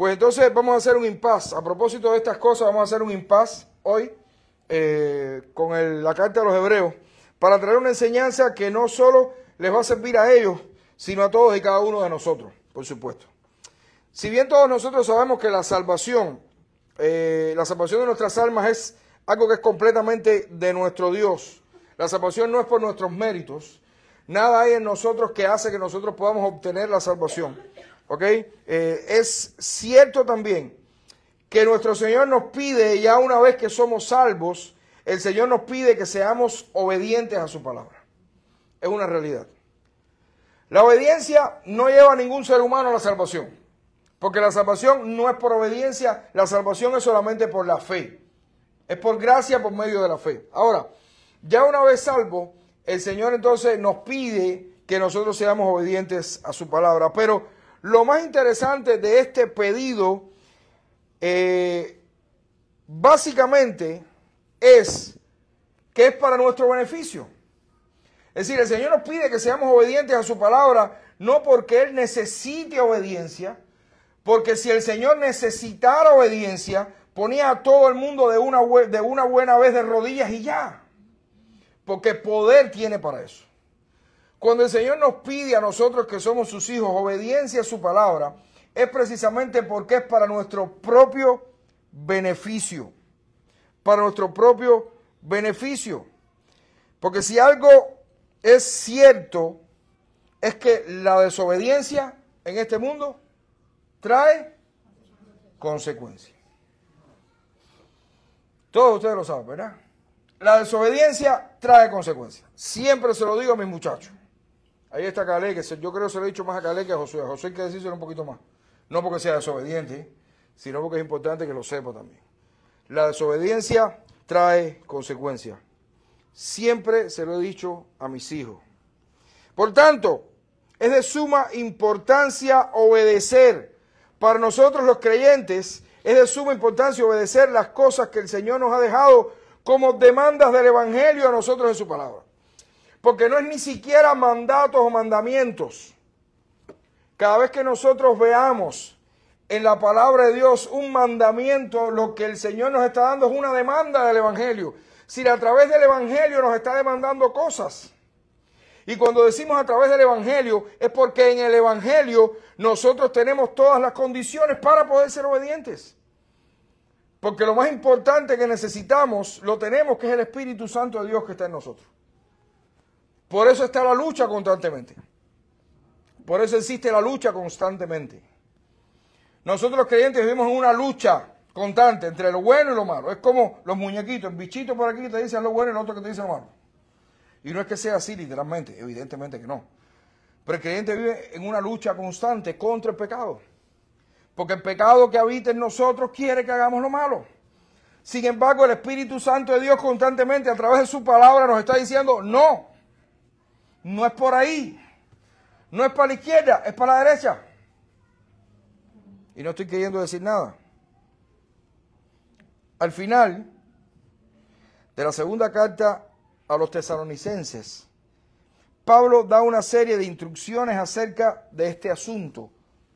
Pues entonces vamos a hacer un impasse. A propósito de estas cosas, vamos a hacer un impasse hoy con la carta a los Hebreos para traer una enseñanza que no solo les va a servir a ellos, sino a todos y cada uno de nosotros, por supuesto. Si bien todos nosotros sabemos que la salvación de nuestras almas es algo que es completamente de nuestro Dios. La salvación no es por nuestros méritos. Nada hay en nosotros que hace que nosotros podamos obtener la salvación. ¿Ok? Es cierto también que nuestro Señor nos pide, ya una vez que somos salvos, el Señor nos pide que seamos obedientes a su palabra. Es una realidad. La obediencia no lleva a ningún ser humano a la salvación, porque la salvación no es por obediencia, la salvación es solamente por la fe. Es por gracia por medio de la fe. Ahora, ya una vez salvo, el Señor entonces nos pide que nosotros seamos obedientes a su palabra. Pero lo más interesante de este pedido, básicamente, es que es para nuestro beneficio. Es decir, el Señor nos pide que seamos obedientes a su palabra, no porque Él necesite obediencia, porque si el Señor necesitara obediencia, ponía a todo el mundo de una buena vez de rodillas y ya. Porque poder tiene para eso. Cuando el Señor nos pide a nosotros que somos sus hijos obediencia a su palabra, es precisamente porque es para nuestro propio beneficio. Para nuestro propio beneficio. Porque si algo es cierto, es que la desobediencia en este mundo trae consecuencias. Todos ustedes lo saben, ¿verdad? La desobediencia trae consecuencias. Siempre se lo digo a mis muchachos. Ahí está Calé, que yo creo que se lo he dicho más a Calé que a Josué. A Josué hay que decírselo un poquito más. No porque sea desobediente, sino porque es importante que lo sepa también. La desobediencia trae consecuencias. Siempre se lo he dicho a mis hijos. Por tanto, es de suma importancia obedecer. Para nosotros los creyentes, es de suma importancia obedecer las cosas que el Señor nos ha dejado como demandas del Evangelio a nosotros en su palabra. Porque no es ni siquiera mandatos o mandamientos. Cada vez que nosotros veamos en la palabra de Dios un mandamiento, lo que el Señor nos está dando es una demanda del Evangelio. Si a través del Evangelio nos está demandando cosas. Y cuando decimos a través del Evangelio, es porque en el Evangelio nosotros tenemos todas las condiciones para poder ser obedientes. Porque lo más importante que necesitamos, lo tenemos, que es el Espíritu Santo de Dios que está en nosotros. Por eso está la lucha constantemente. Por eso existe la lucha constantemente. Nosotros los creyentes vivimos en una lucha constante entre lo bueno y lo malo. Es como los muñequitos, el bichito por aquí que te dicen lo bueno y el otro que te dice lo malo. Y no es que sea así literalmente, evidentemente que no. Pero el creyente vive en una lucha constante contra el pecado. Porque el pecado que habita en nosotros quiere que hagamos lo malo. Sin embargo, el Espíritu Santo de Dios constantemente a través de su palabra nos está diciendo, no, no es por ahí. No es para la izquierda, es para la derecha. Y no estoy queriendo decir nada. Al final de la segunda carta a los tesalonicenses, Pablo da una serie de instrucciones acerca de este asunto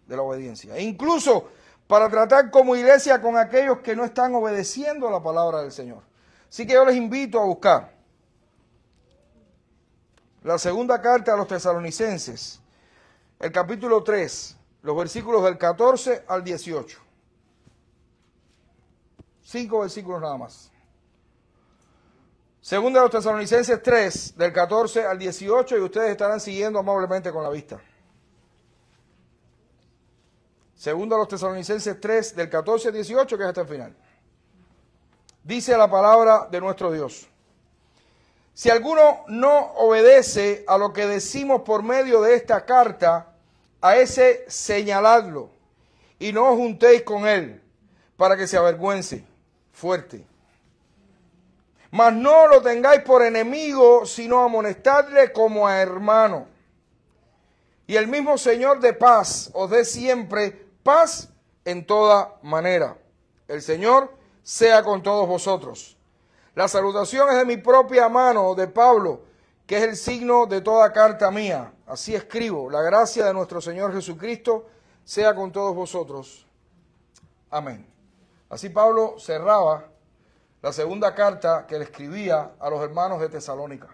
de la obediencia. E incluso para tratar como iglesia con aquellos que no están obedeciendo a la palabra del Señor. Así que yo les invito a buscar la segunda carta a los tesalonicenses, el capítulo 3, los versículos del 14 al 18. 5 versículos nada más. Segunda de los Tesalonicenses 3, del 14 al 18, y ustedes estarán siguiendo amablemente con la vista. Segunda de los Tesalonicenses 3, del 14 al 18, que es hasta el final. Dice la palabra de nuestro Dios. Si alguno no obedece a lo que decimos por medio de esta carta, a ese señaladlo, y no os juntéis con él, para que se avergüence. Fuerte. Mas no lo tengáis por enemigo, sino amonestadle como a hermano. Y el mismo Señor de paz os dé siempre paz en toda manera. El Señor sea con todos vosotros. La salutación es de mi propia mano, de Pablo, que es el signo de toda carta mía. Así escribo. La gracia de nuestro Señor Jesucristo sea con todos vosotros. Amén. Así Pablo cerraba la segunda carta que le escribía a los hermanos de Tesalónica.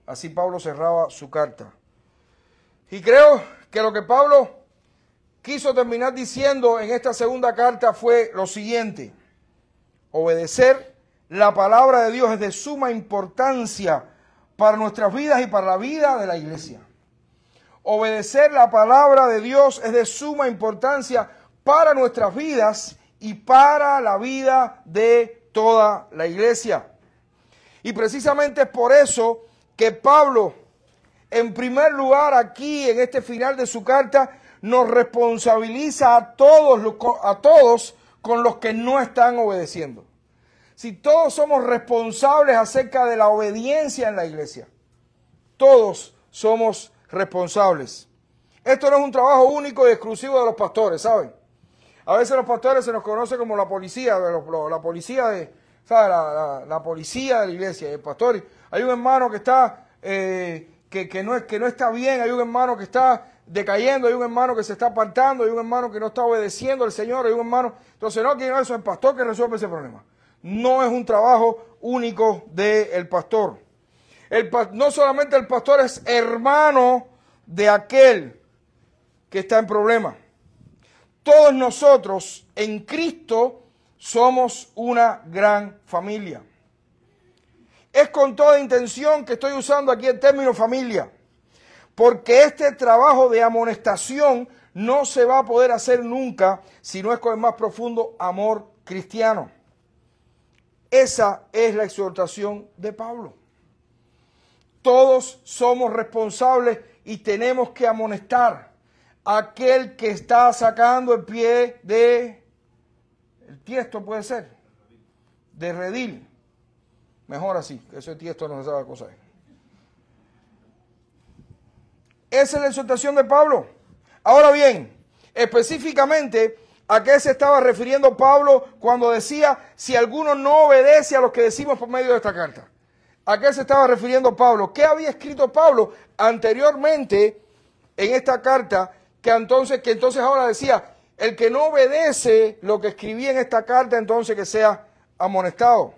Así Pablo cerraba su carta. Y creo que lo que Pablo quiso terminar diciendo en esta segunda carta fue lo siguiente: obedecer la palabra de Dios es de suma importancia para nuestras vidas y para la vida de la iglesia. Obedecer la palabra de Dios es de suma importancia para nuestras vidas y para la vida de toda la iglesia. Y precisamente es por eso que Pablo, en primer lugar aquí en este final de su carta, nos responsabiliza a todos con los que no están obedeciendo. Si todos somos responsables acerca de la obediencia en la iglesia, todos somos responsables. Esto no es un trabajo único y exclusivo de los pastores, ¿saben? A veces los pastores se nos conoce como la policía, la policía de, ¿sabe? La policía de la iglesia. El pastor, hay un hermano que está que no está bien, hay un hermano que está decayendo, hay un hermano que se está apartando, hay un hermano que no está obedeciendo al Señor, hay un hermano. Entonces no, que no, eso es el pastor que resuelve ese problema. No es un trabajo único del pastor. No solamente el pastor es hermano de aquel que está en problema. Todos nosotros en Cristo somos una gran familia. Es con toda intención que estoy usando aquí el término familia, porque este trabajo de amonestación no se va a poder hacer nunca si no es con el más profundo amor cristiano. Esa es la exhortación de Pablo. Todos somos responsables y tenemos que amonestar a aquel que está sacando el pie de el tiesto, puede ser, de redil. Mejor así, que ese tiesto no se sabe cosa. Esa es la exhortación de Pablo. Ahora bien, específicamente, ¿a qué se estaba refiriendo Pablo cuando decía si alguno no obedece a lo que decimos por medio de esta carta? ¿A qué se estaba refiriendo Pablo? ¿Qué había escrito Pablo anteriormente en esta carta que entonces ahora decía, el que no obedece lo que escribí en esta carta, entonces que sea amonestado?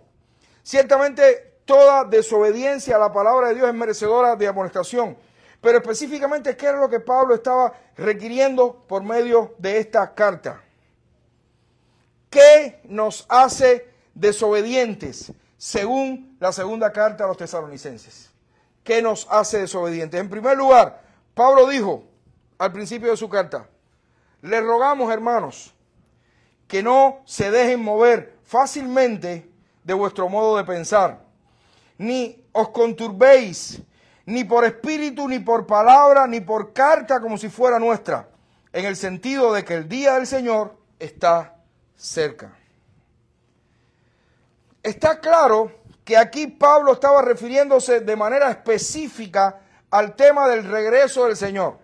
Ciertamente toda desobediencia a la palabra de Dios es merecedora de amonestación, pero específicamente ¿qué era lo que Pablo estaba requiriendo por medio de esta carta? ¿Qué nos hace desobedientes según la segunda carta a los tesalonicenses? ¿Qué nos hace desobedientes? En primer lugar, Pablo dijo al principio de su carta, les rogamos, hermanos, que no se dejen mover fácilmente de vuestro modo de pensar, ni os conturbéis, ni por espíritu, ni por palabra, ni por carta como si fuera nuestra, en el sentido de que el día del Señor está cerca. Está claro que aquí Pablo estaba refiriéndose de manera específica al tema del regreso del Señor.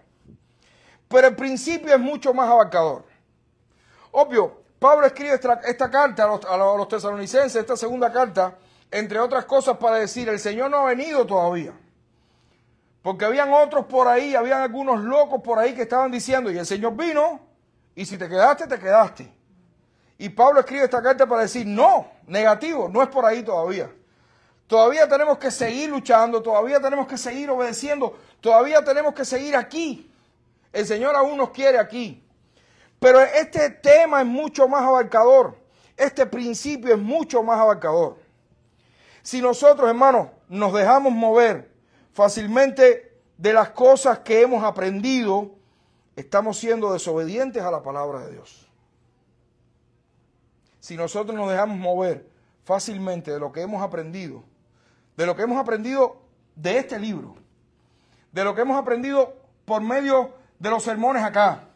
Pero el principio es mucho más abarcador. Obvio, Pablo escribe esta carta a los tesalonicenses, esta segunda carta, entre otras cosas para decir, el Señor no ha venido todavía. Porque habían otros por ahí, habían algunos locos por ahí que estaban diciendo, y el Señor vino, y si te quedaste, te quedaste. Y Pablo escribe esta carta para decir, no, negativo, no es por ahí todavía. Todavía tenemos que seguir luchando, todavía tenemos que seguir obedeciendo, todavía tenemos que seguir aquí. El Señor aún nos quiere aquí. Pero este tema es mucho más abarcador. Este principio es mucho más abarcador. Si nosotros, hermanos, nos dejamos mover fácilmente de las cosas que hemos aprendido, estamos siendo desobedientes a la palabra de Dios. Si nosotros nos dejamos mover fácilmente de lo que hemos aprendido, de este libro, de lo que hemos aprendido por medio de los sermones acá,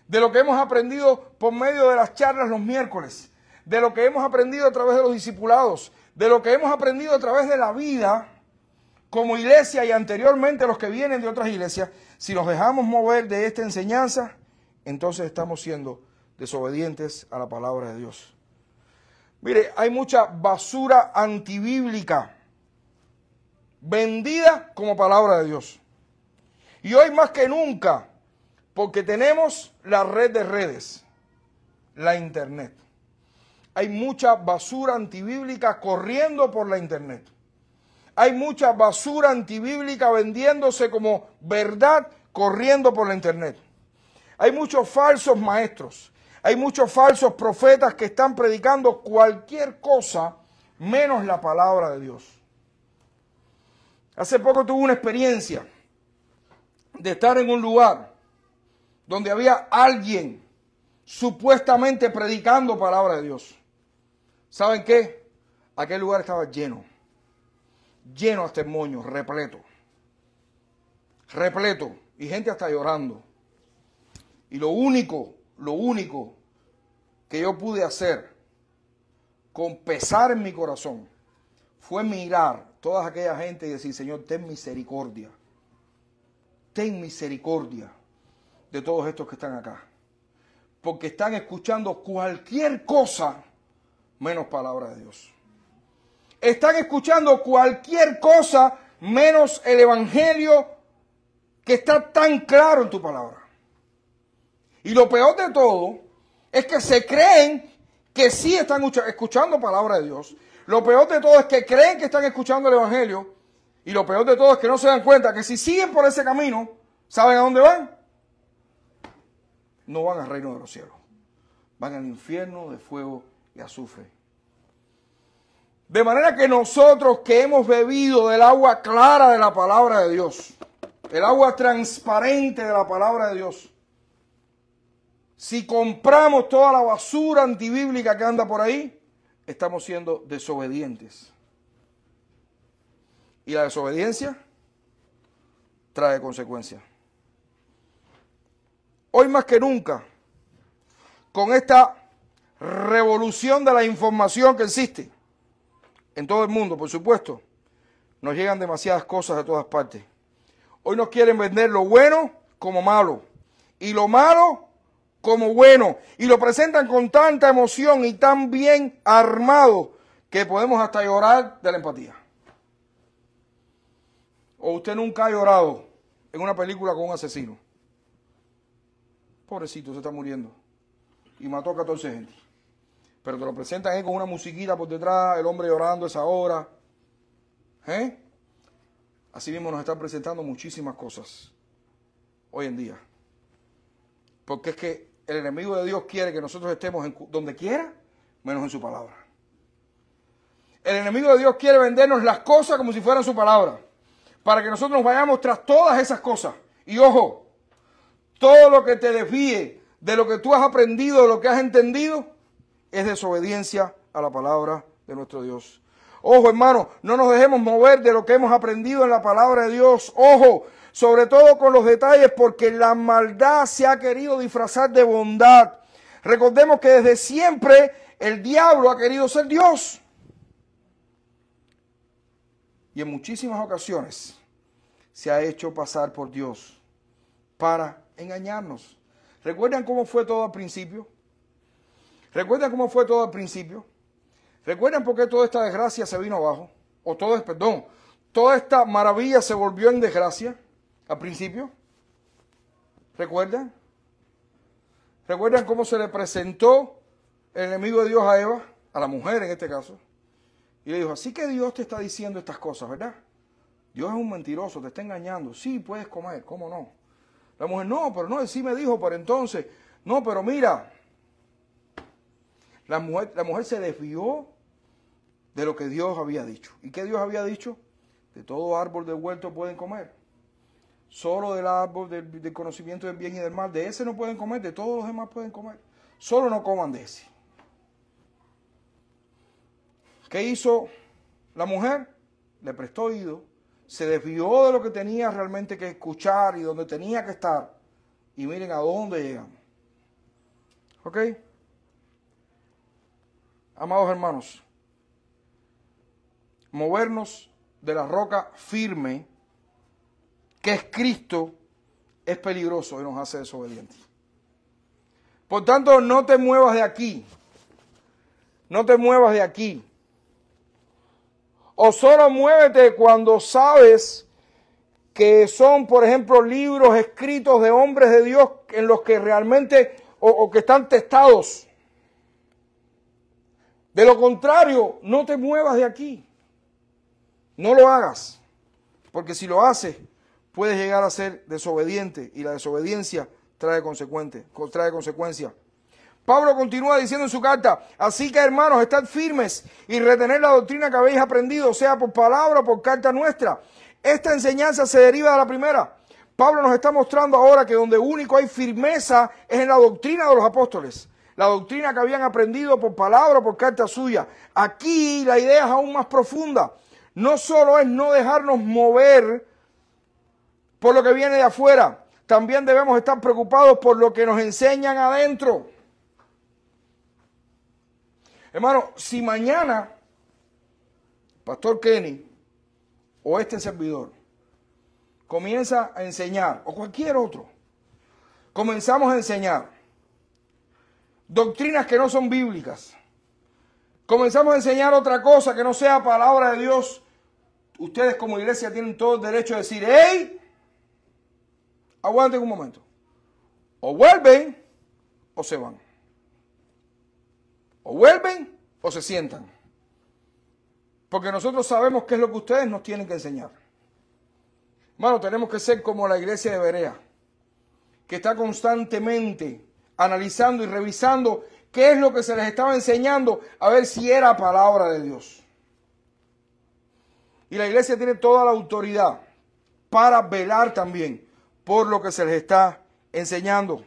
de lo que hemos aprendido por medio de las charlas los miércoles, de lo que hemos aprendido a través de los discipulados, de lo que hemos aprendido a través de la vida como iglesia y anteriormente los que vienen de otras iglesias, si nos dejamos mover de esta enseñanza, entonces estamos siendo desobedientes a la palabra de Dios. Mire, hay mucha basura antibíblica vendida como palabra de Dios. Y hoy más que nunca, porque tenemos la red de redes. la internet. Hay mucha basura antibíblica corriendo por la internet. Hay mucha basura antibíblica vendiéndose como verdad corriendo por la internet. Hay muchos falsos maestros. Hay muchos falsos profetas que están predicando cualquier cosa menos la palabra de Dios. Hace poco tuve una experiencia de estar en un lugar donde había alguien supuestamente predicando palabra de Dios. ¿Saben qué? Aquel lugar estaba lleno. Lleno hasta el moño, repleto. Repleto. Y gente hasta llorando. Y lo único que yo pude hacer con pesar en mi corazón fue mirar toda aquella gente y decir, Señor, ten misericordia. Ten misericordia de todos estos que están acá. Porque están escuchando cualquier cosa menos palabra de Dios. Están escuchando cualquier cosa menos el evangelio que está tan claro en tu palabra. Y lo peor de todo es que se creen que sí están escuchando palabra de Dios. Lo peor de todo es que creen que están escuchando el evangelio. Y lo peor de todo es que no se dan cuenta que si siguen por ese camino, ¿saben a dónde van? No van al reino de los cielos. Van al infierno de fuego y azufre. De manera que nosotros que hemos bebido del agua clara de la palabra de Dios, el agua transparente de la palabra de Dios, si compramos toda la basura antibíblica que anda por ahí, estamos siendo desobedientes. Y la desobediencia trae consecuencias. Hoy más que nunca, con esta revolución de la información que existe en todo el mundo, por supuesto, nos llegan demasiadas cosas de todas partes. Hoy nos quieren vender lo bueno como malo y lo malo como bueno, y lo presentan con tanta emoción y tan bien armado que podemos hasta llorar de la empatía. ¿O usted nunca ha llorado en una película con un asesino? Pobrecito, se está muriendo y mató a 14 gente. Pero te lo presentan ahí con una musiquita por detrás, el hombre llorando a esa hora. Así mismo nos están presentando muchísimas cosas hoy en día. Porque es que el enemigo de Dios quiere que nosotros estemos donde quiera, menos en su palabra. El enemigo de Dios quiere vendernos las cosas como si fueran su palabra, para que nosotros nos vayamos tras todas esas cosas. Y ojo, todo lo que te desvíe de lo que tú has aprendido, de lo que has entendido, es desobediencia a la palabra de nuestro Dios. Ojo, hermano, no nos dejemos mover de lo que hemos aprendido en la palabra de Dios. Ojo, sobre todo con los detalles, porque la maldad se ha querido disfrazar de bondad. Recordemos que desde siempre el diablo ha querido ser Dios. Y en muchísimas ocasiones se ha hecho pasar por Dios para engañarnos. ¿Recuerdan cómo fue todo al principio? ¿Recuerdan cómo fue todo al principio? ¿Recuerdan por qué toda esta desgracia se vino abajo? Toda esta maravilla se volvió en desgracia al principio. ¿Recuerdan? ¿Recuerdan cómo se le presentó el enemigo de Dios a Eva, a la mujer en este caso? Y le dijo, así que Dios te está diciendo estas cosas, ¿verdad? Dios es un mentiroso, te está engañando. Sí, puedes comer, ¿cómo no? La mujer, no, pero no, él sí me dijo, pero entonces, no, pero mira. La mujer se desvió de lo que Dios había dicho. ¿Y qué Dios había dicho? De todo árbol del huerto pueden comer. Solo del árbol del conocimiento del bien y del mal, de ese no pueden comer, de todos los demás pueden comer. Solo no coman de ese. ¿Qué hizo la mujer? Le prestó oído, se desvió de lo que tenía realmente que escuchar y donde tenía que estar. Y miren a dónde llegamos. ¿Ok? Amados hermanos, movernos de la roca firme, que es Cristo, es peligroso y nos hace desobedientes. Por tanto, no te muevas de aquí. No te muevas de aquí. O solo muévete cuando sabes que son, por ejemplo, libros escritos de hombres de Dios en los que realmente, o que están testados. De lo contrario, no te muevas de aquí. No lo hagas, porque si lo haces, puedes llegar a ser desobediente y la desobediencia trae consecuencias. Pablo continúa diciendo en su carta, así que hermanos, estad firmes y retened la doctrina que habéis aprendido, sea por palabra o por carta nuestra. Esta enseñanza se deriva de la primera. Pablo nos está mostrando ahora que donde único hay firmeza es en la doctrina de los apóstoles. La doctrina que habían aprendido por palabra o por carta suya. Aquí la idea es aún más profunda. No solo es no dejarnos mover por lo que viene de afuera, también debemos estar preocupados por lo que nos enseñan adentro. Hermano, si mañana Pastor Kenny o este servidor comienza a enseñar, o cualquier otro, comenzamos a enseñar doctrinas que no son bíblicas, comenzamos a enseñar otra cosa que no sea palabra de Dios, ustedes como iglesia tienen todo el derecho de decir, hey, aguanten un momento. O vuelven o se van. O vuelven o se sientan. Porque nosotros sabemos qué es lo que ustedes nos tienen que enseñar. Hermano, tenemos que ser como la iglesia de Berea, que está constantemente analizando y revisando qué es lo que se les estaba enseñando, a ver si era palabra de Dios. Y la iglesia tiene toda la autoridad para velar también por lo que se les está enseñando.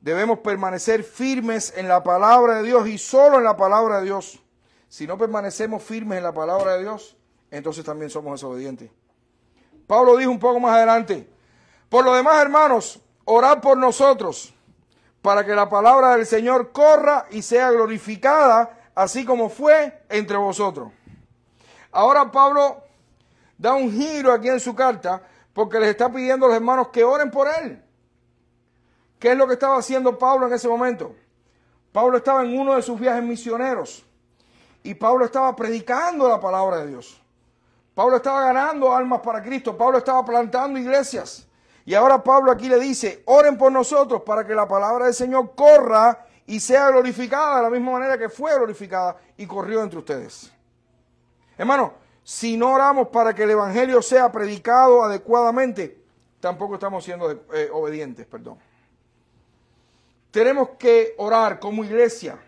Debemos permanecer firmes en la palabra de Dios y solo en la palabra de Dios. Si no permanecemos firmes en la palabra de Dios, entonces también somos desobedientes. Pablo dijo un poco más adelante, por lo demás, hermanos, orad por nosotros, para que la palabra del Señor corra y sea glorificada, así como fue entre vosotros. Ahora Pablo da un giro aquí en su carta, porque les está pidiendo a los hermanos que oren por él. ¿Qué es lo que estaba haciendo Pablo en ese momento? Pablo estaba en uno de sus viajes misioneros y Pablo estaba predicando la palabra de Dios. Pablo estaba ganando almas para Cristo. Pablo estaba plantando iglesias. Y ahora Pablo aquí le dice, oren por nosotros para que la palabra del Señor corra y sea glorificada de la misma manera que fue glorificada y corrió entre ustedes. Hermano, si no oramos para que el evangelio sea predicado adecuadamente, tampoco estamos siendo obedientes, perdón. Tenemos que orar como iglesia.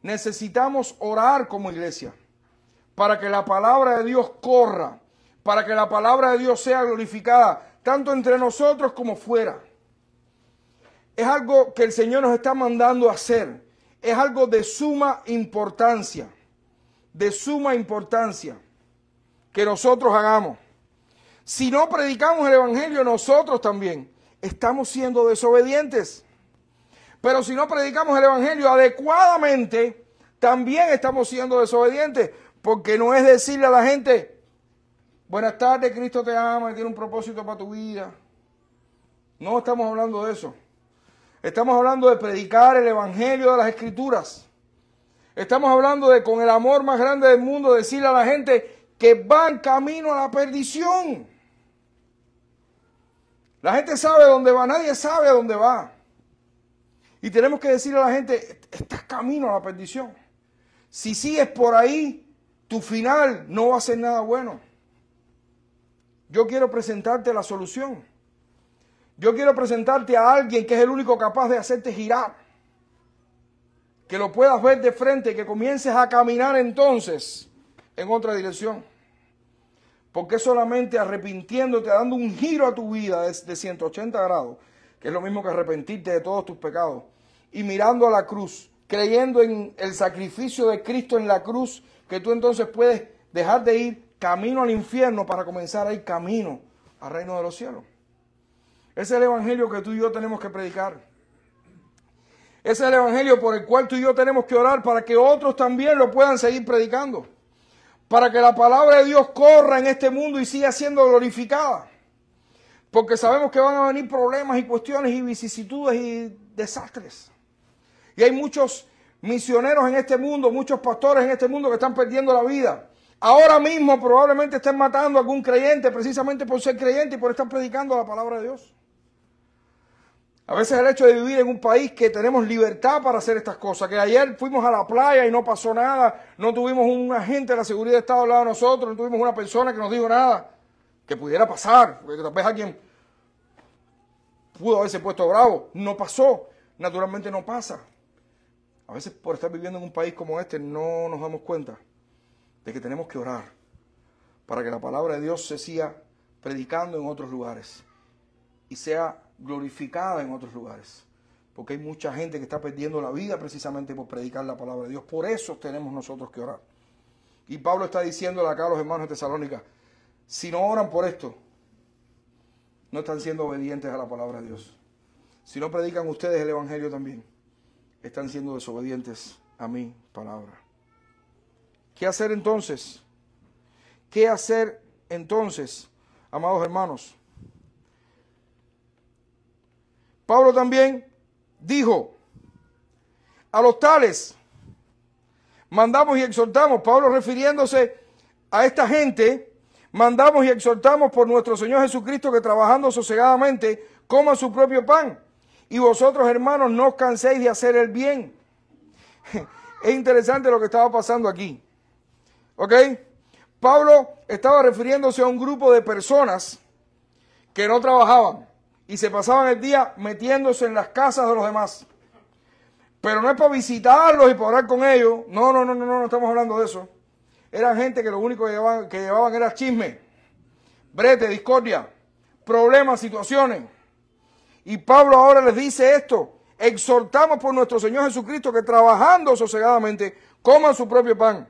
Necesitamos orar como iglesia para que la palabra de Dios corra, para que la palabra de Dios sea glorificada, tanto entre nosotros como fuera. Es algo que el Señor nos está mandando a hacer. Es algo de suma importancia, que nosotros hagamos. Si no predicamos el evangelio, nosotros también estamos siendo desobedientes. Pero si no predicamos el evangelio adecuadamente, también estamos siendo desobedientes. Porque no es decirle a la gente, buenas tardes, Cristo te ama y tiene un propósito para tu vida. No estamos hablando de eso. Estamos hablando de predicar el evangelio de las Escrituras. Estamos hablando de, con el amor más grande del mundo, decirle a la gente que van camino a la perdición. La gente sabe dónde va, nadie sabe a dónde va. Y tenemos que decirle a la gente, estás camino a la perdición. Si sigues por ahí, tu final no va a ser nada bueno. Yo quiero presentarte la solución. Yo quiero presentarte a alguien que es el único capaz de hacerte girar. Que lo puedas ver de frente y que comiences a caminar entonces en otra dirección. Porque solamente arrepintiéndote, dando un giro a tu vida de 180 grados, que es lo mismo que arrepentirte de todos tus pecados, y mirando a la cruz, creyendo en el sacrificio de Cristo en la cruz, que tú entonces puedes dejar de ir camino al infierno para comenzar a ir camino al reino de los cielos. Ese es el evangelio que tú y yo tenemos que predicar. Ese es el evangelio por el cual tú y yo tenemos que orar para que otros también lo puedan seguir predicando. Para que la palabra de Dios corra en este mundo y siga siendo glorificada. Porque sabemos que van a venir problemas y cuestiones y vicisitudes y desastres. Y hay muchos misioneros en este mundo, muchos pastores en este mundo que están perdiendo la vida. Ahora mismo probablemente estén matando a algún creyente precisamente por ser creyente y por estar predicando la palabra de Dios. A veces el hecho de vivir en un país que tenemos libertad para hacer estas cosas, que ayer fuimos a la playa y no pasó nada, no tuvimos un agente de la seguridad de Estado al lado de nosotros, no tuvimos una persona que nos dijo nada, que pudiera pasar, porque tal vez alguien pudo haberse puesto bravo, no pasó, naturalmente no pasa. A veces por estar viviendo en un país como este no nos damos cuenta de que tenemos que orar para que la palabra de Dios se siga predicando en otros lugares y sea glorificada en otros lugares, porque hay mucha gente que está perdiendo la vida precisamente por predicar la palabra de Dios. Por eso tenemos nosotros que orar. Y Pablo está diciéndole acá a los hermanos de Tesalónica, si no oran por esto, no están siendo obedientes a la palabra de Dios. Si no predican ustedes el evangelio también, están siendo desobedientes a mi palabra. ¿Qué hacer entonces? ¿Qué hacer entonces, amados hermanos? Pablo también dijo, a los tales mandamos y exhortamos, Pablo refiriéndose a esta gente, mandamos y exhortamos por nuestro Señor Jesucristo que trabajando sosegadamente coman su propio pan. Y vosotros, hermanos, no os canséis de hacer el bien. Es interesante lo que estaba pasando aquí. ¿Ok? Pablo estaba refiriéndose a un grupo de personas que no trabajaban y se pasaban el día metiéndose en las casas de los demás. Pero no es para visitarlos y para orar con ellos. No estamos hablando de eso. Eran gente que lo único que llevaban era chisme, brete, discordia, problemas, situaciones. Y Pablo ahora les dice esto: exhortamos por nuestro Señor Jesucristo que trabajando sosegadamente coman su propio pan.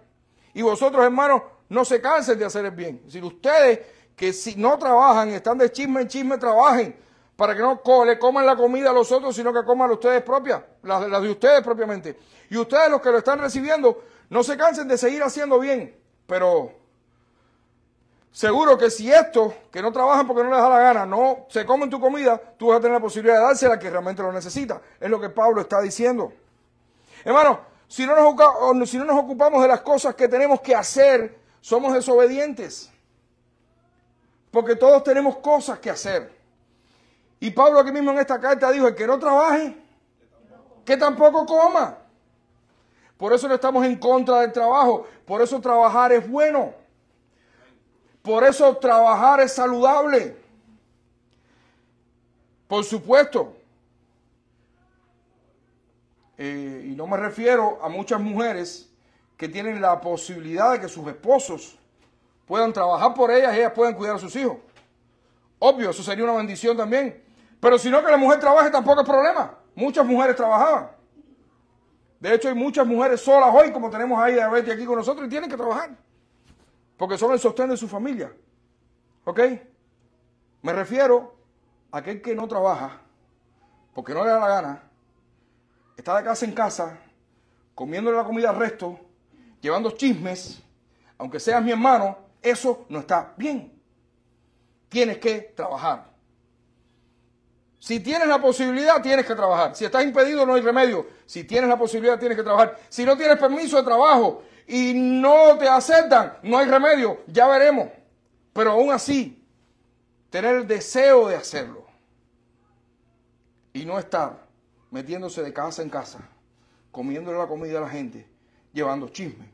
Y vosotros, hermanos, no se cansen de hacer el bien. Es decir, ustedes que si no trabajan, están de chisme en chisme, trabajen para que no le coman la comida a los otros, sino que coman ustedes propias, las de ustedes propiamente. Y ustedes, los que lo están recibiendo, no se cansen de seguir haciendo bien. Pero seguro que si estos que no trabajan porque no les da la gana, no se comen tu comida, tú vas a tener la posibilidad de dársela a quien realmente lo necesita. Es lo que Pablo está diciendo. Hermano, si no nos ocupamos de las cosas que tenemos que hacer, somos desobedientes. Porque todos tenemos cosas que hacer. Y Pablo aquí mismo en esta carta dijo, el que no trabaje, que tampoco coma. Por eso no estamos en contra del trabajo. Por eso trabajar es bueno. Por eso trabajar es saludable. Por supuesto. Y no me refiero a muchas mujeres que tienen la posibilidad de que sus esposos puedan trabajar por ellas y ellas puedan cuidar a sus hijos. Obvio, eso sería una bendición también. Pero si no que la mujer trabaje tampoco es problema. Muchas mujeres trabajaban. De hecho, hay muchas mujeres solas hoy, como tenemos ahí a Betty aquí con nosotros, y tienen que trabajar. Porque son el sostén de su familia. ¿Ok? Me refiero a aquel que no trabaja, porque no le da la gana, está de casa en casa, comiéndole la comida al resto, llevando chismes, aunque seas mi hermano, eso no está bien. Tienes que trabajar. Si tienes la posibilidad, tienes que trabajar. Si estás impedido, no hay remedio. Si tienes la posibilidad, tienes que trabajar. Si no tienes permiso de trabajo y no te aceptan, no hay remedio. Ya veremos. Pero aún así, tener el deseo de hacerlo y no estar metiéndose de casa en casa, comiéndole la comida a la gente, llevando chisme.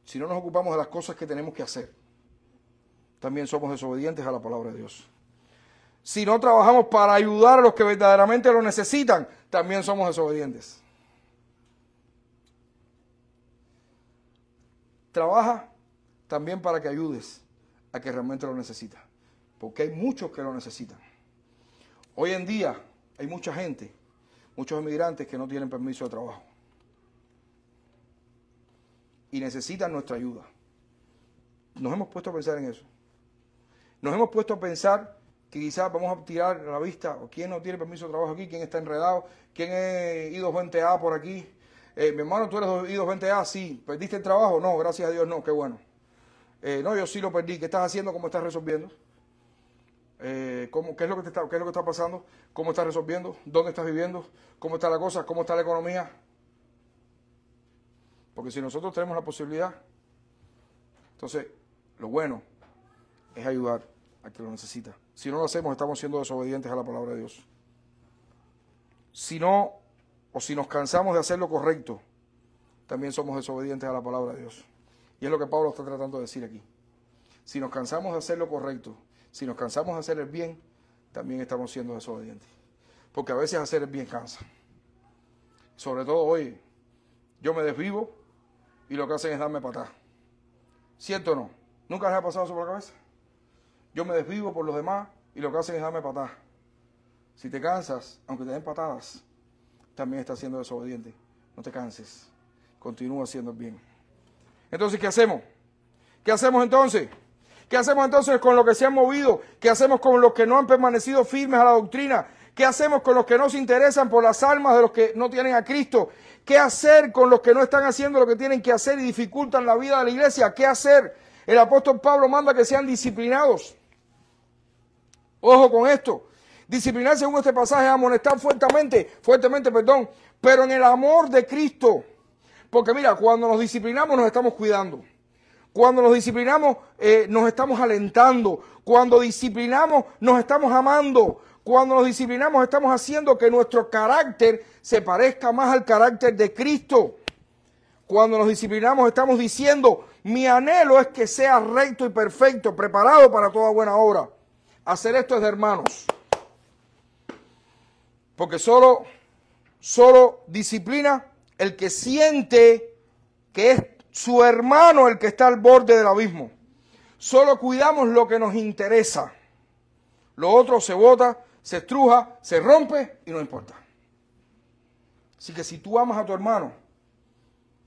Si no nos ocupamos de las cosas que tenemos que hacer, también somos desobedientes a la palabra de Dios. Si no trabajamos para ayudar a los que verdaderamente lo necesitan, también somos desobedientes. Trabaja también para que ayudes a que realmente lo necesitan, porque hay muchos que lo necesitan. Hoy en día hay mucha gente, muchos inmigrantes que no tienen permiso de trabajo y necesitan nuestra ayuda. Nos hemos puesto a pensar en eso. Nos hemos puesto a pensar que quizás vamos a tirar a la vista o quién no tiene permiso de trabajo aquí, quién está enredado, quién es I220A por aquí. Mi hermano, ¿tú eres I220A? Sí. ¿Perdiste el trabajo? No, gracias a Dios no, qué bueno. No, yo sí lo perdí. ¿Qué estás haciendo? ¿Cómo estás resolviendo? ¿Qué es lo que está pasando? ¿Cómo estás resolviendo? ¿Dónde estás viviendo? ¿Cómo está la cosa? ¿Cómo está la economía? Porque si nosotros tenemos la posibilidad, entonces lo bueno es ayudar al que lo necesita. Si no lo hacemos, estamos siendo desobedientes a la palabra de Dios. Si no, o si nos cansamos de hacer lo correcto, también somos desobedientes a la palabra de Dios. Y es lo que Pablo está tratando de decir aquí. Si nos cansamos de hacer lo correcto, si nos cansamos de hacer el bien, también estamos siendo desobedientes. Porque a veces hacer el bien cansa. Sobre todo hoy, yo me desvivo y lo que hacen es darme patadas. ¿Cierto o no? ¿Nunca les ha pasado eso por la cabeza? Yo me desvivo por los demás y lo que hacen es darme patadas. Si te cansas, aunque te den patadas, también estás siendo desobediente. No te canses. Continúa haciendo el bien. Entonces, ¿qué hacemos? ¿Qué hacemos entonces? ¿Qué hacemos entonces con los que se han movido? ¿Qué hacemos con los que no han permanecido firmes a la doctrina? ¿Qué hacemos con los que no se interesan por las almas de los que no tienen a Cristo? ¿Qué hacer con los que no están haciendo lo que tienen que hacer y dificultan la vida de la iglesia? ¿Qué hacer? El apóstol Pablo manda que sean disciplinados. Ojo con esto. Disciplinar, según este pasaje, es amonestar fuertemente, pero en el amor de Cristo. Porque mira, cuando nos disciplinamos nos estamos cuidando. Cuando nos disciplinamos nos estamos alentando. Cuando disciplinamos nos estamos amando. Cuando nos disciplinamos estamos haciendo que nuestro carácter se parezca más al carácter de Cristo. Cuando nos disciplinamos estamos diciendo, mi anhelo es que sea recto y perfecto, preparado para toda buena obra. Hacer esto es de hermanos. Porque solo disciplina el que siente que es su hermano el que está al borde del abismo. Solo cuidamos lo que nos interesa. Lo otro se bota, se estruja, se rompe y no importa. Así que si tú amas a tu hermano,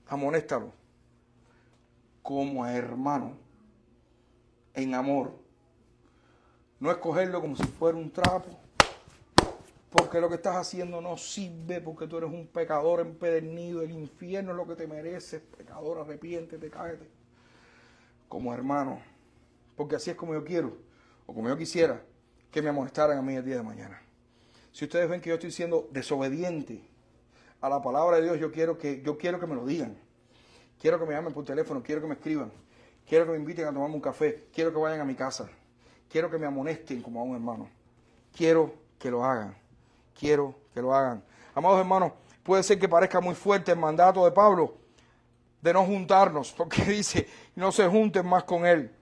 amonéstalo como a hermano, en amor. No escogerlo como si fuera un trapo, porque lo que estás haciendo no sirve, porque tú eres un pecador empedernido, el infierno es lo que te mereces, pecador, arrepiéntete, cállate. Como hermano, porque así es como yo quiero, o como yo quisiera, que me amonestaran a mí el día de mañana. Si ustedes ven que yo estoy siendo desobediente a la palabra de Dios, yo quiero que me lo digan. Quiero que me llamen por teléfono, quiero que me escriban, quiero que me inviten a tomarme un café, quiero que vayan a mi casa, quiero que me amonesten como a un hermano. Quiero que lo hagan. Quiero que lo hagan. Amados hermanos, puede ser que parezca muy fuerte el mandato de Pablo de no juntarnos, porque dice, no se junten más con él.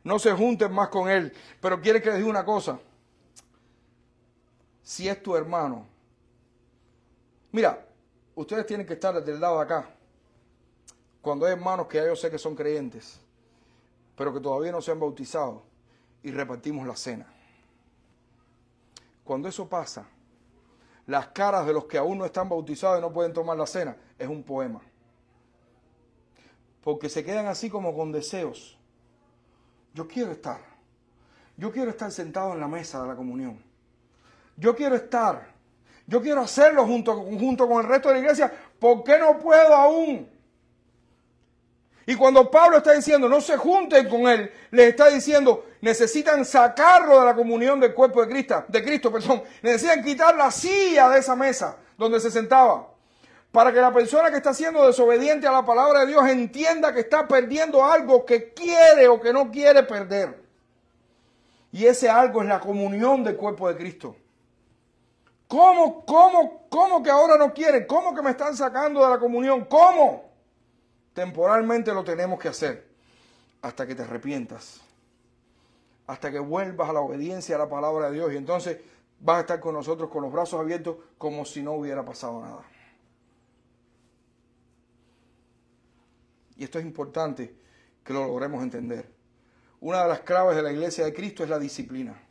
No se junten más con él. Pero quiere que les diga una cosa. Si es tu hermano, mira, ustedes tienen que estar del lado de acá. Cuando hay hermanos que ya yo sé que son creyentes, pero que todavía no se han bautizado, y repartimos la cena. Cuando eso pasa, las caras de los que aún no están bautizados y no pueden tomar la cena, es un poema. Porque se quedan así como con deseos. Yo quiero estar sentado en la mesa de la comunión. Yo quiero hacerlo junto con el resto de la iglesia. ¿Por qué no puedo aún? Y cuando Pablo está diciendo no se junten con él, les está diciendo necesitan sacarlo de la comunión del cuerpo de Cristo, necesitan quitar la silla de esa mesa donde se sentaba, para que la persona que está siendo desobediente a la palabra de Dios entienda que está perdiendo algo que quiere o que no quiere perder. Y ese algo es la comunión del cuerpo de Cristo. ¿Cómo que ahora no quieren? ¿Cómo que me están sacando de la comunión? ¿Cómo? Temporalmente lo tenemos que hacer hasta que te arrepientas, hasta que vuelvas a la obediencia a la palabra de Dios, y entonces vas a estar con nosotros con los brazos abiertos como si no hubiera pasado nada. Y esto es importante que lo logremos entender. Una de las claves de la iglesia de Cristo es la disciplina.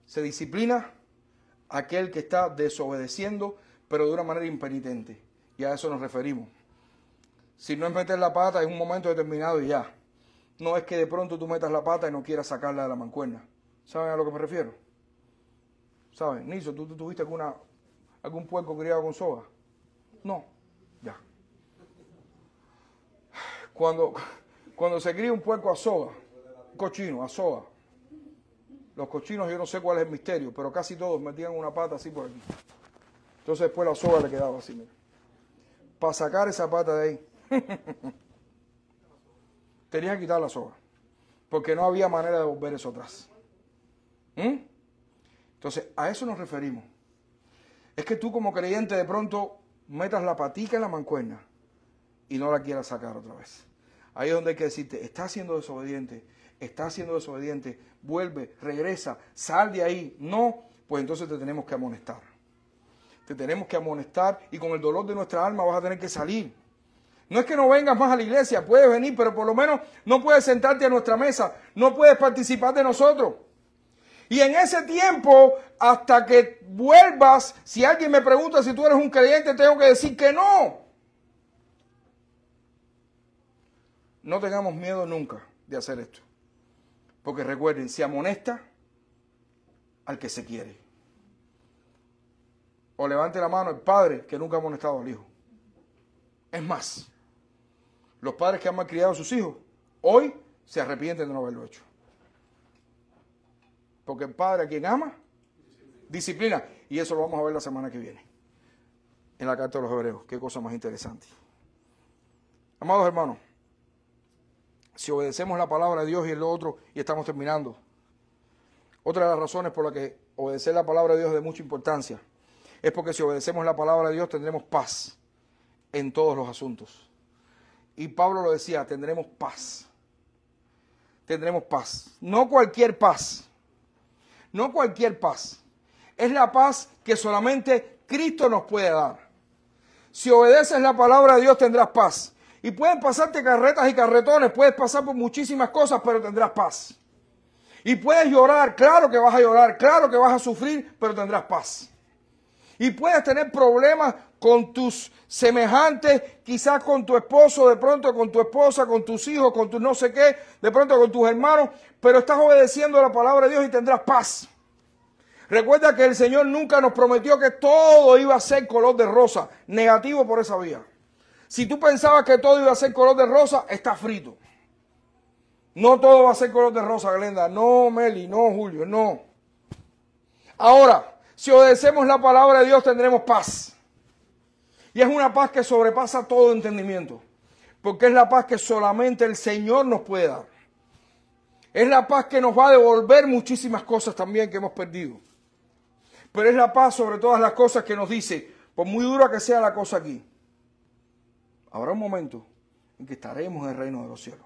Se disciplina aquel que está desobedeciendo, pero de una manera impenitente, y a eso nos referimos. Si no es meter la pata en un momento determinado y ya. No es que de pronto tú metas la pata y no quieras sacarla de la mancuerna. ¿Saben a lo que me refiero? ¿Saben? Niso, ¿tú tuviste algún puerco criado con soga? No. Ya. Cuando se cría un puerco a soga, un cochino a soga, los cochinos yo no sé cuál es el misterio, pero casi todos metían una pata así por aquí. Entonces después la soga le quedaba así, mira. Para sacar esa pata de ahí, tenías que quitar la soga. porque no había manera de volver eso atrás. Entonces, a eso nos referimos. Es que tú como creyente de pronto metas la patica en la mancuerna y no la quieras sacar otra vez. Ahí es donde hay que decirte, estás siendo desobediente, vuelve, regresa, sal de ahí. No, pues entonces te tenemos que amonestar. Te tenemos que amonestar y con el dolor de nuestra alma vas a tener que salir. No es que no vengas más a la iglesia, puedes venir, pero por lo menos no puedes sentarte a nuestra mesa, no puedes participar de nosotros. Y en ese tiempo, hasta que vuelvas, si alguien me pregunta si tú eres un creyente, tengo que decir que no. No tengamos miedo nunca de hacer esto. Porque recuerden, se amonesta al que se quiere. O levante la mano el padre que nunca ha amonestado al hijo. Es más, los padres que han malcriado a sus hijos, hoy se arrepienten de no haberlo hecho. Porque el padre a quien ama, disciplina. Y eso lo vamos a ver la semana que viene. En la carta de los Hebreos. Qué cosa más interesante. Amados hermanos, si obedecemos la palabra de Dios y el otro, y estamos terminando. Otra de las razones por las que obedecer la palabra de Dios es de mucha importancia, es porque si obedecemos la palabra de Dios tendremos paz en todos los asuntos. Y Pablo lo decía, tendremos paz. Tendremos paz. No cualquier paz. No cualquier paz. Es la paz que solamente Cristo nos puede dar. Si obedeces la palabra de Dios tendrás paz. Y pueden pasarte carretas y carretones, puedes pasar por muchísimas cosas, pero tendrás paz. Y puedes llorar, claro que vas a llorar, claro que vas a sufrir, pero tendrás paz. Y puedes tener problemas con tus semejantes, quizás con tu esposo, de pronto con tu esposa, con tus hijos, con tus no sé qué, de pronto con tus hermanos, pero estás obedeciendo la palabra de Dios y tendrás paz. Recuerda que el Señor nunca nos prometió que todo iba a ser color de rosa, negativo por esa vía. Si tú pensabas que todo iba a ser color de rosa, estás frito. No todo va a ser color de rosa, Glenda. No, Meli, no, Julio, no. Ahora, si obedecemos la palabra de Dios, tendremos paz. Y es una paz que sobrepasa todo entendimiento. Porque es la paz que solamente el Señor nos puede dar. Es la paz que nos va a devolver muchísimas cosas también que hemos perdido. Pero es la paz sobre todas las cosas que nos dice, por muy dura que sea la cosa aquí, habrá un momento en que estaremos en el reino de los cielos.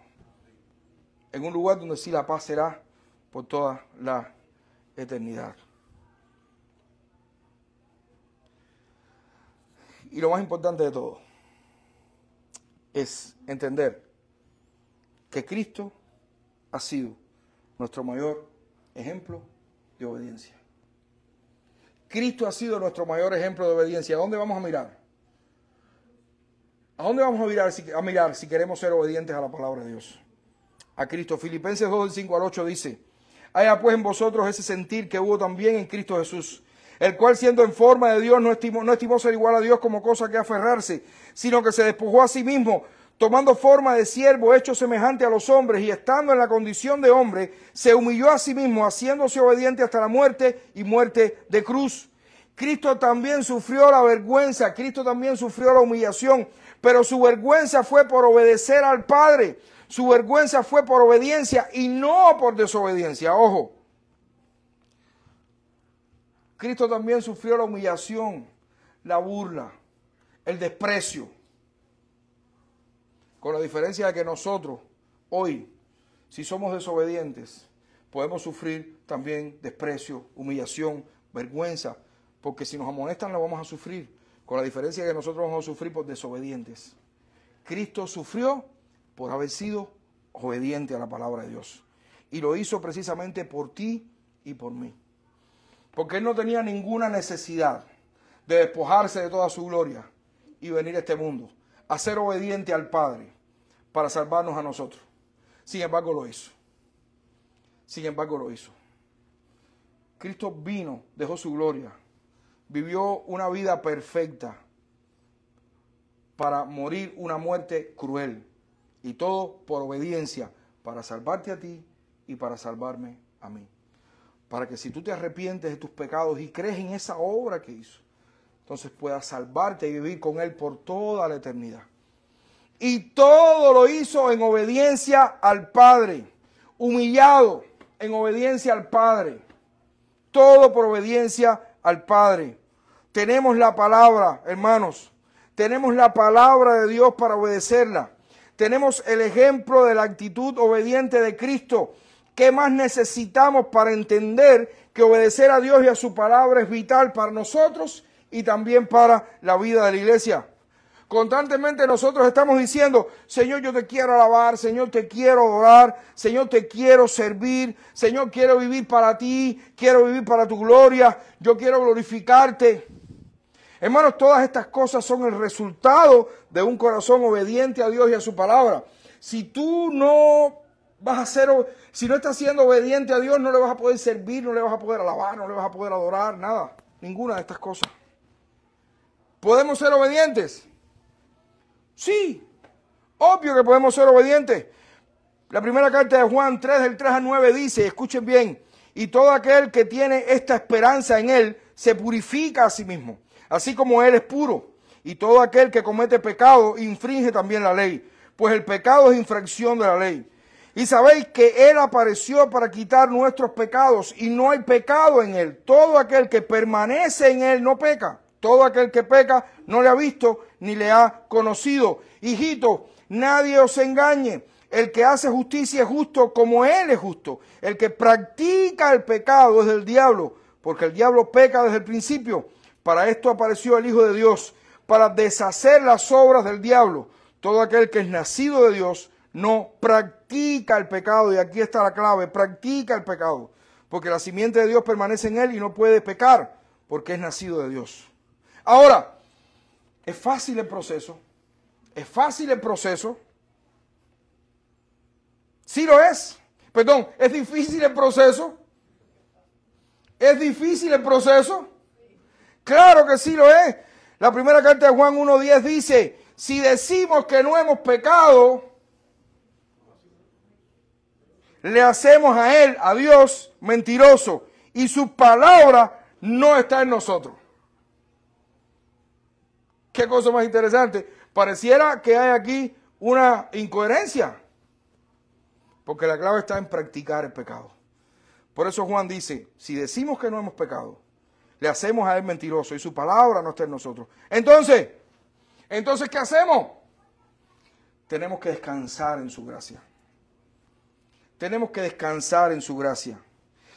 En un lugar donde sí la paz será por toda la eternidad. Y lo más importante de todo es entender que Cristo ha sido nuestro mayor ejemplo de obediencia. Cristo ha sido nuestro mayor ejemplo de obediencia. ¿A dónde vamos a mirar? ¿A dónde vamos a mirar si queremos ser obedientes a la palabra de Dios? A Cristo. Filipenses 2, del 5 al 8 dice: haya pues en vosotros ese sentir que hubo también en Cristo Jesús, el cual siendo en forma de Dios no estimó ser igual a Dios como cosa que aferrarse, sino que se despojó a sí mismo, tomando forma de siervo, hecho semejante a los hombres, y estando en la condición de hombre, se humilló a sí mismo, haciéndose obediente hasta la muerte y muerte de cruz. Cristo también sufrió la vergüenza, Cristo también sufrió la humillación, pero su vergüenza fue por obedecer al Padre. Su vergüenza fue por obediencia y no por desobediencia. Ojo. Cristo también sufrió la humillación, la burla, el desprecio. Con la diferencia de que nosotros, hoy, si somos desobedientes, podemos sufrir también desprecio, humillación, vergüenza. Porque si nos amonestan, lo vamos a sufrir. Con la diferencia de que nosotros vamos a sufrir por desobedientes. Cristo sufrió por haber sido obediente a la palabra de Dios. Y lo hizo precisamente por ti y por mí. Porque Él no tenía ninguna necesidad de despojarse de toda su gloria y venir a este mundo a ser obediente al Padre para salvarnos a nosotros. Sin embargo, lo hizo. Sin embargo, lo hizo. Cristo vino, dejó su gloria, vivió una vida perfecta para morir una muerte cruel. Y todo por obediencia, para salvarte a ti y para salvarme a mí. Para que si tú te arrepientes de tus pecados y crees en esa obra que hizo, entonces puedas salvarte y vivir con Él por toda la eternidad. Y todo lo hizo en obediencia al Padre. humillado en obediencia al Padre. Todo por obediencia al Padre. Tenemos la palabra, hermanos. Tenemos la palabra de Dios para obedecerla. Tenemos el ejemplo de la actitud obediente de Cristo. ¿Qué más necesitamos para entender que obedecer a Dios y a su palabra es vital para nosotros y también para la vida de la iglesia? Constantemente nosotros estamos diciendo, Señor, yo te quiero alabar, Señor, te quiero adorar, Señor, te quiero servir, Señor, quiero vivir para ti, quiero vivir para tu gloria, yo quiero glorificarte. Hermanos, todas estas cosas son el resultado de un corazón obediente a Dios y a su palabra. Si tú no vas a ser, si no estás siendo obediente a Dios, no le vas a poder servir, no le vas a poder alabar, no le vas a poder adorar, nada, ninguna de estas cosas. ¿Podemos ser obedientes? Sí, obvio que podemos ser obedientes. La primera carta de Juan 3, del 3 al 9 dice, escuchen bien, y todo aquel que tiene esta esperanza en él se purifica a sí mismo, así como él es puro. Y todo aquel que comete pecado infringe también la ley, pues el pecado es infracción de la ley. Y sabéis que él apareció para quitar nuestros pecados y no hay pecado en él. Todo aquel que permanece en él no peca. Todo aquel que peca no le ha visto ni le ha conocido. Hijito, nadie os engañe. El que hace justicia es justo como él es justo. El que practica el pecado es del diablo, porque el diablo peca desde el principio. Para esto apareció el Hijo de Dios, para deshacer las obras del diablo. Todo aquel que es nacido de Dios no practica el pecado. Y aquí está la clave, practica el pecado. Porque la simiente de Dios permanece en él y no puede pecar, porque es nacido de Dios. Ahora, ¿es fácil el proceso? ¿Es fácil el proceso? Sí lo es. Perdón, ¿es difícil el proceso? ¿Es difícil el proceso? Claro que sí lo es. La primera carta de Juan 1:10 dice, si decimos que no hemos pecado, le hacemos a él, a Dios, mentiroso, y su palabra no está en nosotros. Qué cosa más interesante. Pareciera que hay aquí una incoherencia, porque la clave está en practicar el pecado. Por eso Juan dice, si decimos que no hemos pecado, le hacemos a él mentiroso y su palabra no está en nosotros. Entonces, ¿qué hacemos? Tenemos que descansar en su gracia. Tenemos que descansar en su gracia.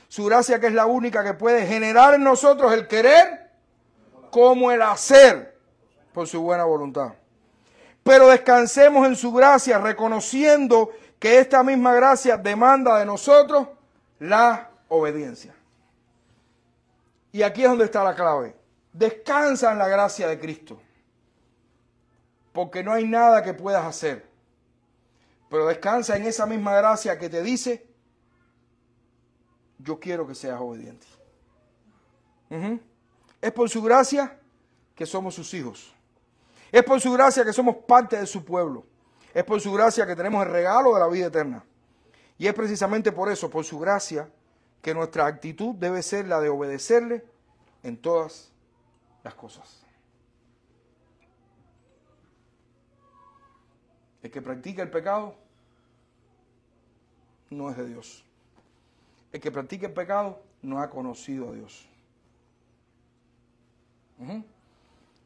Su gracia, que es la única que puede generar en nosotros el querer como el hacer por su buena voluntad. Pero descansemos en su gracia, reconociendo que esta misma gracia demanda de nosotros la obediencia. Y aquí es donde está la clave. Descansa en la gracia de Cristo, porque no hay nada que puedas hacer. Pero descansa en esa misma gracia que te dice, yo quiero que seas obediente. Es por su gracia que somos sus hijos. Es por su gracia que somos parte de su pueblo. Es por su gracia que tenemos el regalo de la vida eterna. Y es precisamente por eso, por su gracia, que nuestra actitud debe ser la de obedecerle en todas las cosas. El que practica el pecado no es de Dios. El que practica el pecado no ha conocido a Dios.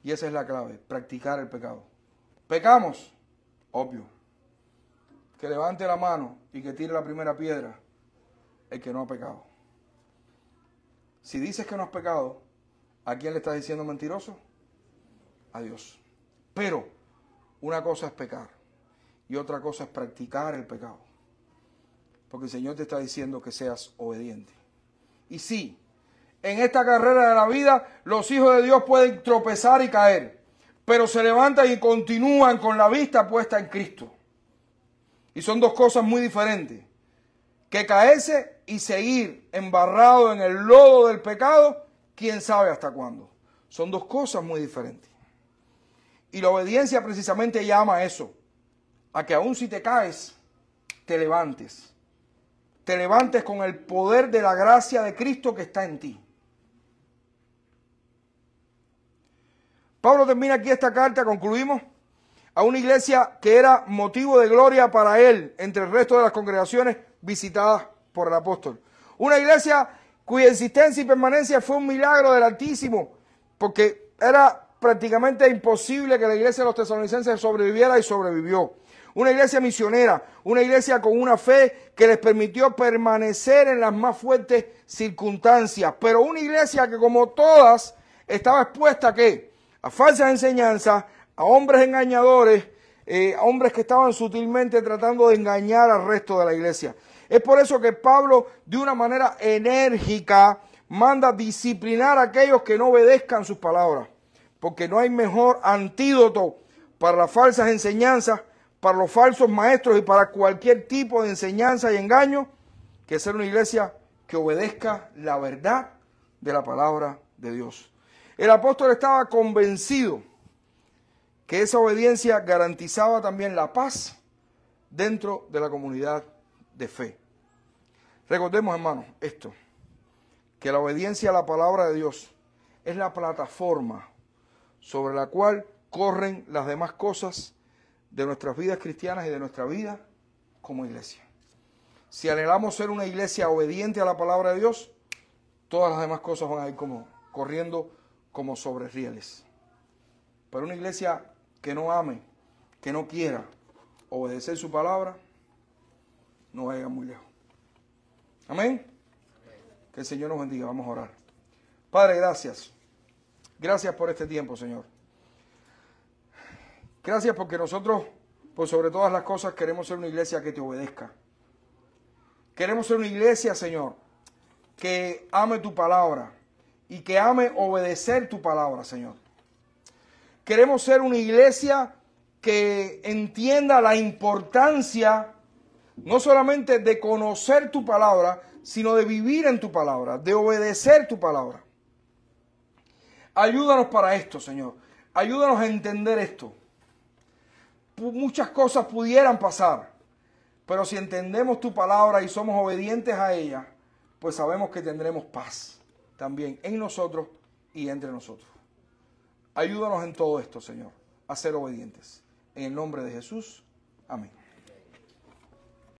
Y esa es la clave, practicar el pecado. ¿Pecamos? Obvio. Que levante la mano y que tire la primera piedra el que no ha pecado. Si dices que no has pecado, ¿a quién le estás diciendo mentiroso? A Dios. Pero una cosa es pecar y otra cosa es practicar el pecado. Porque el Señor te está diciendo que seas obediente. Y sí, en esta carrera de la vida, los hijos de Dios pueden tropezar y caer, pero se levantan y continúan con la vista puesta en Cristo. Y son dos cosas muy diferentes. Que caerse y seguir embarrado en el lodo del pecado, quién sabe hasta cuándo. Son dos cosas muy diferentes. Y la obediencia precisamente llama a eso, a que aun si te caes, te levantes. Te levantes con el poder de la gracia de Cristo que está en ti. Pablo termina aquí esta carta, concluimos, a una iglesia que era motivo de gloria para él entre el resto de las congregaciones visitadas por el apóstol. Una iglesia cuya existencia y permanencia fue un milagro del Altísimo, porque era prácticamente imposible que la iglesia de los tesalonicenses sobreviviera, y sobrevivió. Una iglesia misionera, una iglesia con una fe que les permitió permanecer en las más fuertes circunstancias, pero una iglesia que, como todas, estaba expuesta ¿a qué? A falsas enseñanzas, a hombres engañadores, a hombres que estaban sutilmente tratando de engañar al resto de la iglesia. Es por eso que Pablo, de una manera enérgica, manda disciplinar a aquellos que no obedezcan sus palabras, porque no hay mejor antídoto para las falsas enseñanzas, para los falsos maestros y para cualquier tipo de enseñanza y engaño, que ser una iglesia que obedezca la verdad de la palabra de Dios. El apóstol estaba convencido que esa obediencia garantizaba también la paz dentro de la comunidad de fe. Recordemos, hermanos, esto, que la obediencia a la palabra de Dios es la plataforma sobre la cual corren las demás cosas de nuestras vidas cristianas y de nuestra vida como iglesia. Si anhelamos ser una iglesia obediente a la palabra de Dios, todas las demás cosas van a ir corriendo como sobre rieles. Pero una iglesia que no ame, que no quiera obedecer su palabra, no va a llegar muy lejos. Amén. Que el Señor nos bendiga. Vamos a orar. Padre, gracias. Gracias por este tiempo, Señor. Gracias porque nosotros, por sobre todas las cosas, queremos ser una iglesia que te obedezca. Queremos ser una iglesia, Señor, que ame tu palabra y que ame obedecer tu palabra, Señor. Queremos ser una iglesia que entienda la importancia no solamente de conocer tu palabra, sino de vivir en tu palabra, de obedecer tu palabra. Ayúdanos para esto, Señor. Ayúdanos a entender esto. Muchas cosas pudieran pasar, pero si entendemos tu palabra y somos obedientes a ella, pues sabemos que tendremos paz también en nosotros y entre nosotros. Ayúdanos en todo esto, Señor, a ser obedientes. En el nombre de Jesús. Amén.